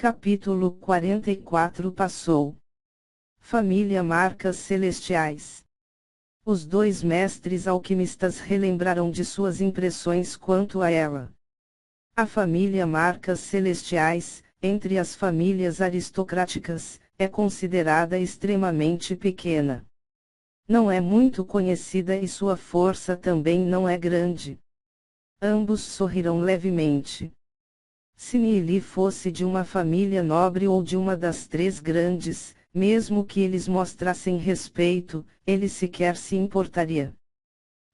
Capítulo 44 Passou. Família Marcas Celestiais. Os dois mestres alquimistas relembraram de suas impressões quanto a ela. A família Marcas Celestiais, entre as famílias aristocráticas, é considerada extremamente pequena. Não é muito conhecida e sua força também não é grande. Ambos sorriram levemente. Se Nili fosse de uma família nobre ou de uma das três grandes, mesmo que eles mostrassem respeito, ele sequer se importaria.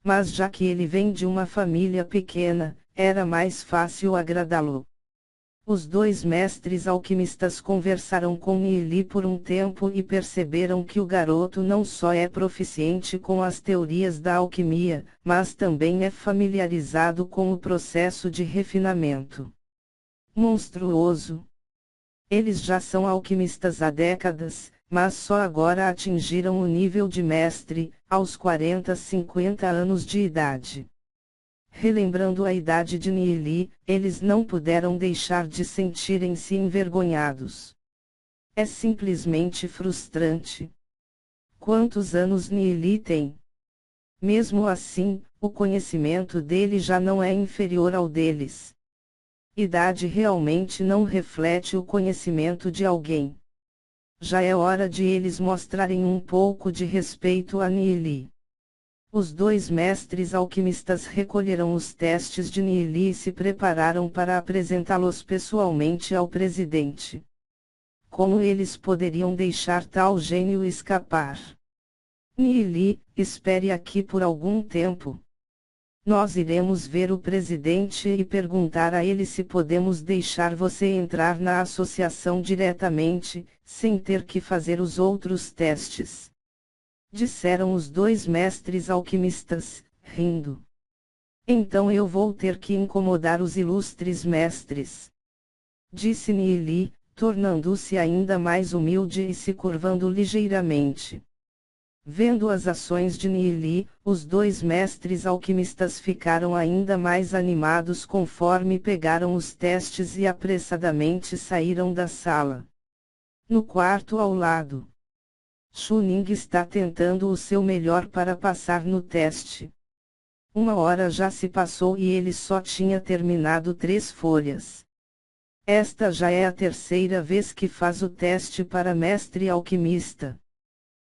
Mas já que ele vem de uma família pequena, era mais fácil agradá-lo. Os dois mestres alquimistas conversaram com Nili por um tempo e perceberam que o garoto não só é proficiente com as teorias da alquimia, mas também é familiarizado com o processo de refinamento. Monstruoso. Eles já são alquimistas há décadas, mas só agora atingiram o nível de mestre, aos 40-50 anos de idade. Relembrando a idade de Nili, eles não puderam deixar de sentirem-se envergonhados. É simplesmente frustrante. Quantos anos Nili tem? Mesmo assim, o conhecimento dele já não é inferior ao deles. Idade realmente não reflete o conhecimento de alguém. Já é hora de eles mostrarem um pouco de respeito a Nili. Os dois mestres alquimistas recolheram os testes de Nili e se prepararam para apresentá-los pessoalmente ao presidente. Como eles poderiam deixar tal gênio escapar? Nili, espere aqui por algum tempo. Nós iremos ver o presidente e perguntar a ele se podemos deixar você entrar na associação diretamente, sem ter que fazer os outros testes. Disseram os dois mestres alquimistas, rindo. Então eu vou ter que incomodar os ilustres mestres. Disse Nili, tornando-se ainda mais humilde e se curvando ligeiramente. Vendo as ações de Nili, os dois mestres alquimistas ficaram ainda mais animados conforme pegaram os testes e apressadamente saíram da sala. No quarto ao lado, Shuning está tentando o seu melhor para passar no teste. 1 hora já se passou e ele só tinha terminado 3 folhas. Esta já é a terceira vez que faz o teste para mestre alquimista.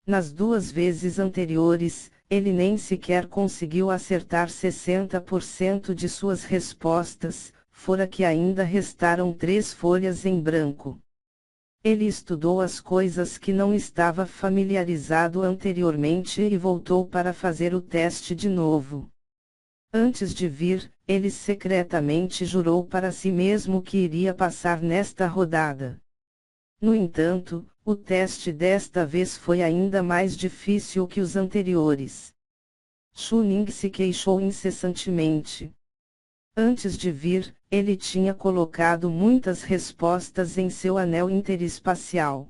Nas 2 vezes anteriores, ele nem sequer conseguiu acertar 60% de suas respostas, fora que ainda restaram 3 folhas em branco. Ele estudou as coisas que não estava familiarizado anteriormente e voltou para fazer o teste de novo. Antes de vir, ele secretamente jurou para si mesmo que iria passar nesta rodada. No entanto, o teste desta vez foi ainda mais difícil que os anteriores. Shuning se queixou incessantemente. Antes de vir, ele tinha colocado muitas respostas em seu anel interespacial.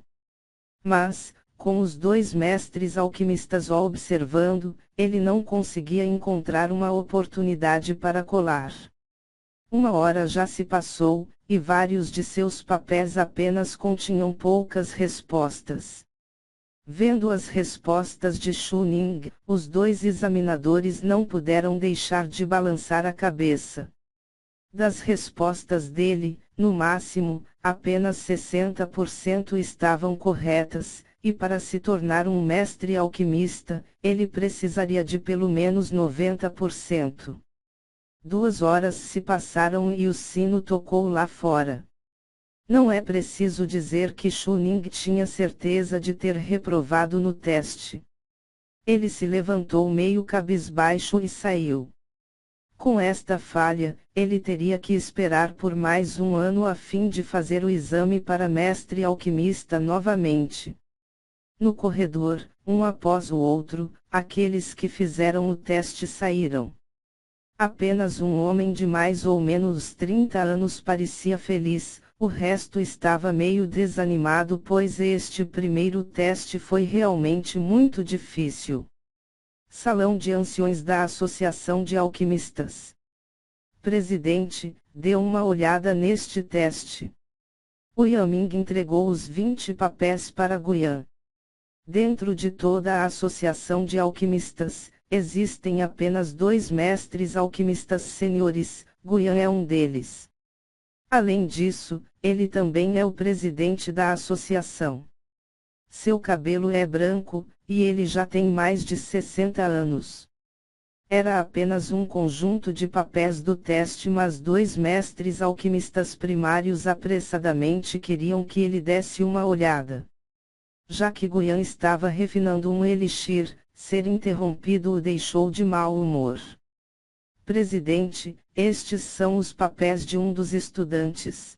Mas, com os dois mestres alquimistas o observando, ele não conseguia encontrar uma oportunidade para colar. 1 hora já se passou, e vários de seus papéis apenas continham poucas respostas. Vendo as respostas de Shuning, os dois examinadores não puderam deixar de balançar a cabeça. Das respostas dele, no máximo, apenas 60% estavam corretas, e para se tornar um mestre alquimista, ele precisaria de pelo menos 90%. 2 horas se passaram e o sino tocou lá fora. Não é preciso dizer que Shuning tinha certeza de ter reprovado no teste. Ele se levantou meio cabisbaixo e saiu. Com esta falha, ele teria que esperar por mais 1 ano a fim de fazer o exame para mestre alquimista novamente. No corredor, um após o outro, aqueles que fizeram o teste saíram. Apenas um homem de mais ou menos 30 anos parecia feliz, o resto estava meio desanimado pois este primeiro teste foi realmente muito difícil. Salão de anciões da Associação de Alquimistas. Presidente, dê uma olhada neste teste. O Yaming entregou os 20 papéis para Guyan. Dentro de toda a associação de alquimistas, existem apenas 2 mestres alquimistas sêniores, Guyan é um deles. Além disso, ele também é o presidente da associação. Seu cabelo é branco, e ele já tem mais de 60 anos. Era apenas um conjunto de papéis do teste, mas 2 mestres alquimistas primários apressadamente queriam que ele desse uma olhada. Já que Guyan estava refinando um elixir, ser interrompido o deixou de mau humor. Presidente, estes são os papéis de um dos estudantes.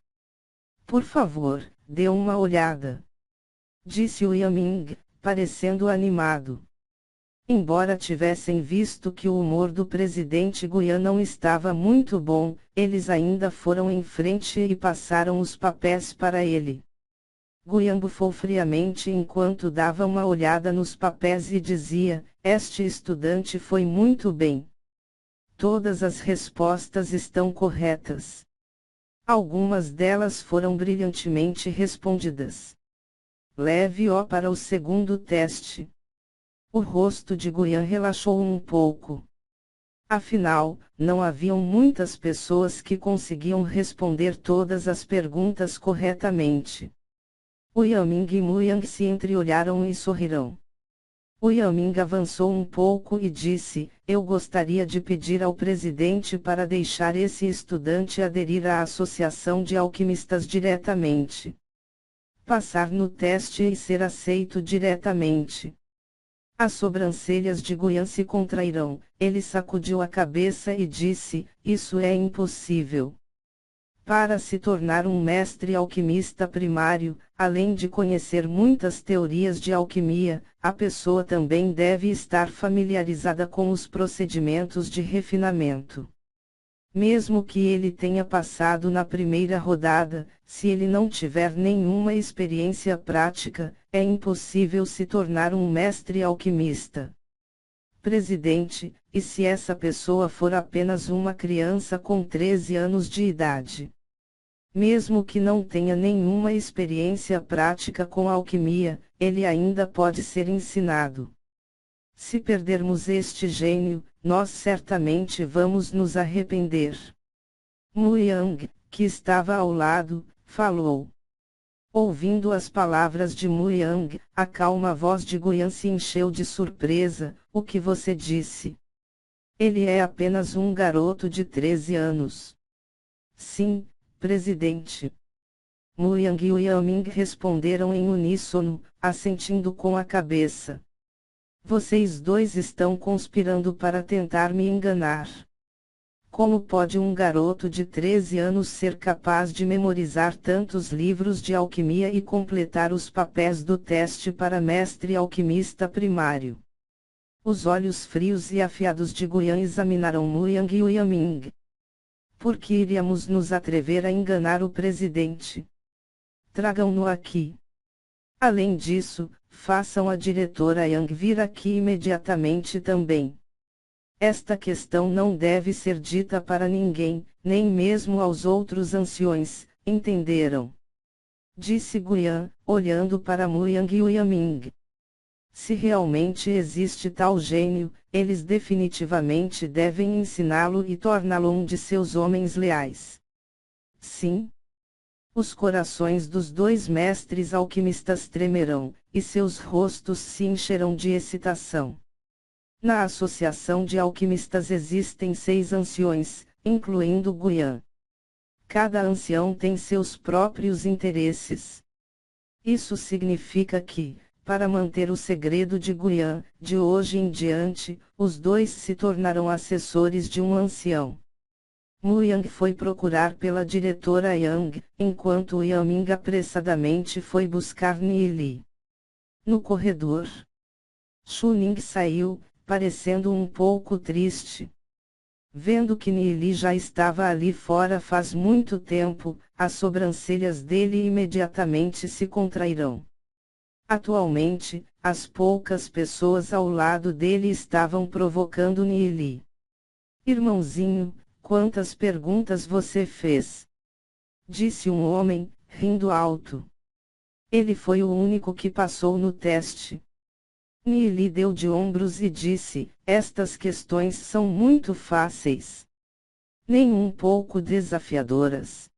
Por favor, dê uma olhada. Disse o Yaming, parecendo animado. Embora tivessem visto que o humor do presidente Guyan não estava muito bom, eles ainda foram em frente e passaram os papéis para ele. Guyan bufou friamente enquanto dava uma olhada nos papéis e dizia: este estudante foi muito bem. Todas as respostas estão corretas. Algumas delas foram brilhantemente respondidas. Leve-o para o segundo teste. O rosto de Guyan relaxou um pouco. Afinal, não haviam muitas pessoas que conseguiam responder todas as perguntas corretamente. O Yaming e Muyang se entreolharam e sorriram. O Yaming avançou um pouco e disse: eu gostaria de pedir ao presidente para deixar esse estudante aderir à associação de alquimistas diretamente. Passar no teste e ser aceito diretamente. As sobrancelhas de Guyan se contraíram, ele sacudiu a cabeça e disse: isso é impossível. Para se tornar um mestre alquimista primário, além de conhecer muitas teorias de alquimia, a pessoa também deve estar familiarizada com os procedimentos de refinamento. Mesmo que ele tenha passado na primeira rodada, se ele não tiver nenhuma experiência prática, é impossível se tornar um mestre alquimista. Presidente, e se essa pessoa for apenas uma criança com 13 anos de idade? Mesmo que não tenha nenhuma experiência prática com alquimia, ele ainda pode ser ensinado. Se perdermos este gênio, nós certamente vamos nos arrepender. Muyang, que estava ao lado, falou. Ouvindo as palavras de Muyang, a calma voz de Guyan se encheu de surpresa. O que você disse? Ele é apenas um garoto de 13 anos. Sim, presidente. Muyang e Yaming responderam em uníssono, assentindo com a cabeça. Vocês dois estão conspirando para tentar me enganar. Como pode um garoto de 13 anos ser capaz de memorizar tantos livros de alquimia e completar os papéis do teste para mestre alquimista primário? Os olhos frios e afiados de Guyan examinaram Muyang e Yaming. Por que iríamos nos atrever a enganar o presidente? Tragam-no aqui. Além disso, façam a diretora Yang vir aqui imediatamente também. Esta questão não deve ser dita para ninguém, nem mesmo aos outros anciões, entenderam? Disse Guyan, olhando para Muyang e Yaming. Se realmente existe tal gênio, eles definitivamente devem ensiná-lo e torná-lo um de seus homens leais. Sim. Os corações dos 2 mestres alquimistas tremerão, e seus rostos se encherão de excitação. Na associação de alquimistas existem 6 anciões, incluindo Guyan. Cada ancião tem seus próprios interesses. Isso significa que, para manter o segredo de Guyan, de hoje em diante, os 2 se tornarão assessores de um ancião. Muyang foi procurar pela diretora Yang, enquanto Yaming apressadamente foi buscar Nili. No corredor, Chuning saiu, parecendo um pouco triste. Vendo que Nili já estava ali fora faz muito tempo, as sobrancelhas dele imediatamente se contrairão. Atualmente, as poucas pessoas ao lado dele estavam provocando Nili. Irmãozinho, quantas perguntas você fez? Disse um homem, rindo alto. Ele foi o único que passou no teste. Neely deu de ombros e disse: estas questões são muito fáceis. Nem um pouco desafiadoras.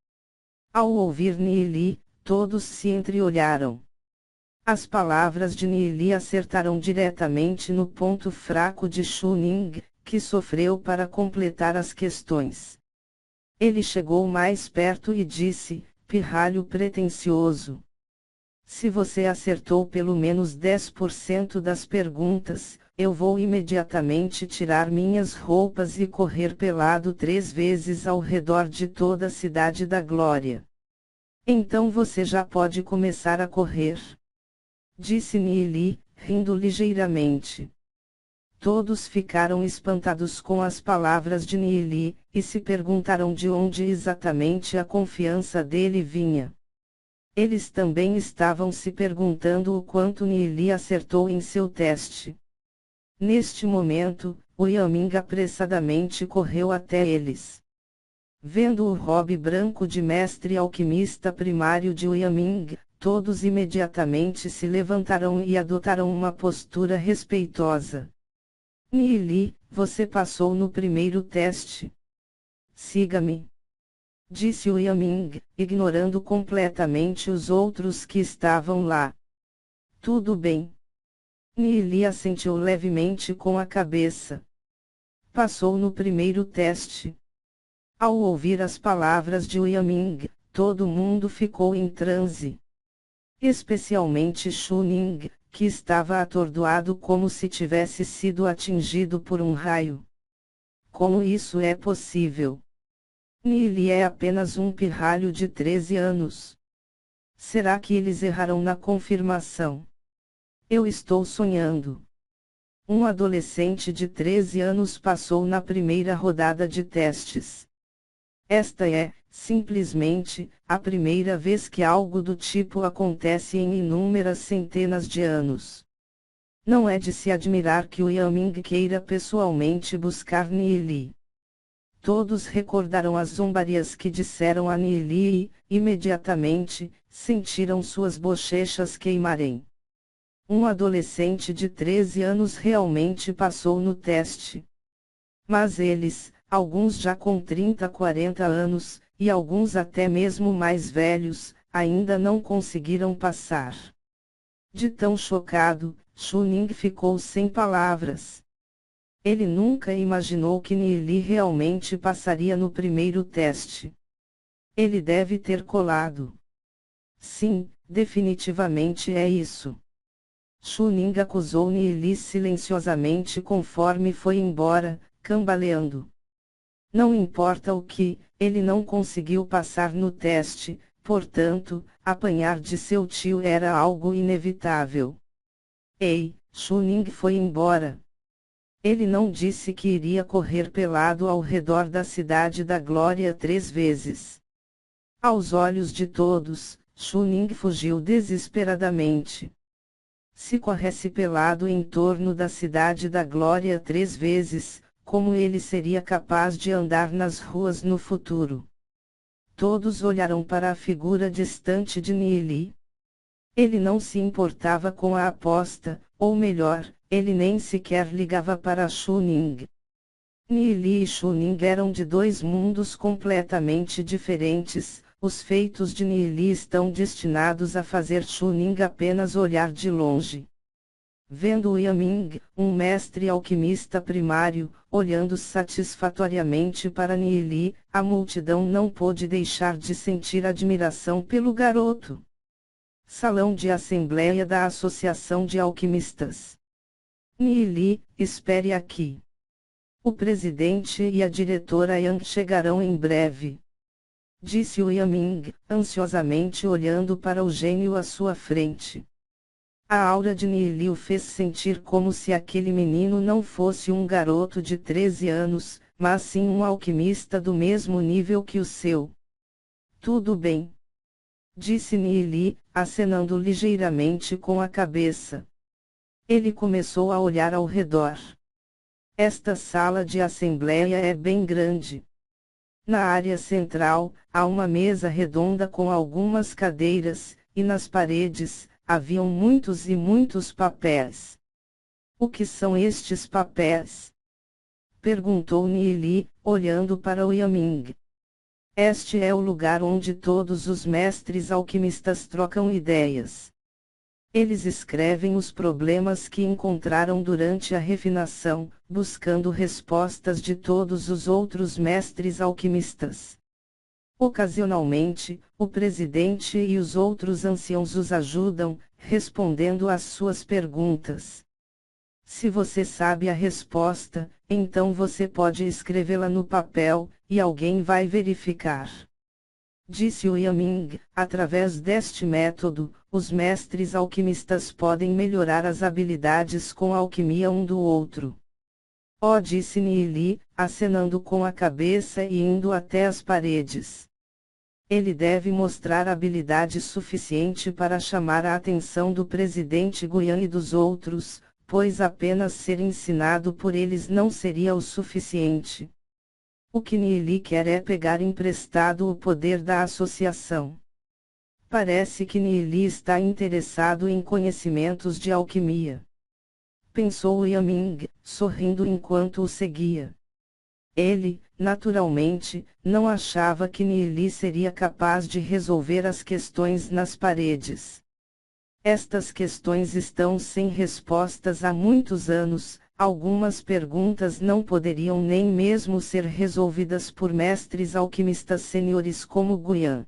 Ao ouvir Neely, todos se entreolharam. As palavras de Neely acertaram diretamente no ponto fraco de Shu-Ning, que sofreu para completar as questões. Ele chegou mais perto e disse: pirralho pretensioso. Se você acertou pelo menos 10% das perguntas, eu vou imediatamente tirar minhas roupas e correr pelado 3 vezes ao redor de toda a Cidade da Glória. Então você já pode começar a correr. Disse Neely, rindo ligeiramente. Todos ficaram espantados com as palavras de Neely, e se perguntaram de onde exatamente a confiança dele vinha. Eles também estavam se perguntando o quanto Neely acertou em seu teste. Neste momento, o Yaming apressadamente correu até eles. Vendo o robe branco de mestre alquimista primário de Yaming, todos imediatamente se levantaram e adotaram uma postura respeitosa. Neely, você passou no primeiro teste. Siga-me. Disse o Yaming, ignorando completamente os outros que estavam lá. Tudo bem. Neely assentiu levemente com a cabeça. Passou no primeiro teste. Ao ouvir as palavras de Yaming, todo mundo ficou em transe. Especialmente Shu-Ning, que estava atordoado como se tivesse sido atingido por um raio. Como isso é possível? Neely é apenas um pirralho de 13 anos. Será que eles erraram na confirmação? Eu estou sonhando. Um adolescente de 13 anos passou na primeira rodada de testes. Esta é, simplesmente, a primeira vez que algo do tipo acontece em inúmeras centenas de anos. Não é de se admirar que o Yaming queira pessoalmente buscar Neely. Todos recordaram as zombarias que disseram a Neely e, imediatamente, sentiram suas bochechas queimarem. Um adolescente de 13 anos realmente passou no teste. Mas eles, alguns já com 30, 40 anos, e alguns até mesmo mais velhos, ainda não conseguiram passar. De tão chocado, Shu-Ning ficou sem palavras. Ele nunca imaginou que Neely realmente passaria no primeiro teste. Ele deve ter colado. Sim, definitivamente é isso. Shu-Ning acusou Neely silenciosamente conforme foi embora, cambaleando. Não importa o que, ele não conseguiu passar no teste, portanto, apanhar de seu tio era algo inevitável. Ei, Shu-Ning foi embora. Ele não disse que iria correr pelado ao redor da Cidade da Glória 3 vezes. Aos olhos de todos, Shu-Ning fugiu desesperadamente. Se corresse pelado em torno da Cidade da Glória 3 vezes, como ele seria capaz de andar nas ruas no futuro? Todos olharam para a figura distante de Neely. Ele não se importava com a aposta, ou melhor, ele nem sequer ligava para Shu-Ning. Neely e Shu-Ning eram de 2 mundos completamente diferentes. Os feitos de Neely estão destinados a fazer Shu-Ning apenas olhar de longe. Vendo Yaming, um mestre alquimista primário, olhando satisfatoriamente para Neely, a multidão não pôde deixar de sentir admiração pelo garoto. Salão de Assembleia da Associação de Alquimistas. Neely, espere aqui. O presidente e a diretora Yang chegarão em breve. Disse o Yaming, ansiosamente olhando para o gênio à sua frente. A aura de Neely o fez sentir como se aquele menino não fosse um garoto de 13 anos, mas sim um alquimista do mesmo nível que o seu. Tudo bem. Disse Neely, acenando ligeiramente com a cabeça. Ele começou a olhar ao redor. Esta sala de assembleia é bem grande. Na área central, há uma mesa redonda com algumas cadeiras, e nas paredes, haviam muitos e muitos papéis. O que são estes papéis? Perguntou Niili, olhando para o Yaming. Este é o lugar onde todos os mestres alquimistas trocam ideias. Eles escrevem os problemas que encontraram durante a refinação, buscando respostas de todos os outros mestres alquimistas. Ocasionalmente, o presidente e os outros anciãos os ajudam, respondendo às suas perguntas. Se você sabe a resposta, então você pode escrevê-la no papel, e alguém vai verificar. Disse o Yaming, através deste método, os mestres alquimistas podem melhorar as habilidades com a alquimia um do outro. Oh, disse Niili, acenando com a cabeça e indo até as paredes. Ele deve mostrar habilidade suficiente para chamar a atenção do presidente Guyan e dos outros, pois apenas ser ensinado por eles não seria o suficiente. O que Niili quer é pegar emprestado o poder da associação. Parece que Niili está interessado em conhecimentos de alquimia. Pensou Yaming, sorrindo enquanto o seguia. Ele, naturalmente, não achava que Niili seria capaz de resolver as questões nas paredes. Estas questões estão sem respostas há muitos anos. Algumas perguntas não poderiam nem mesmo ser resolvidas por mestres alquimistas sêniores como Guyan.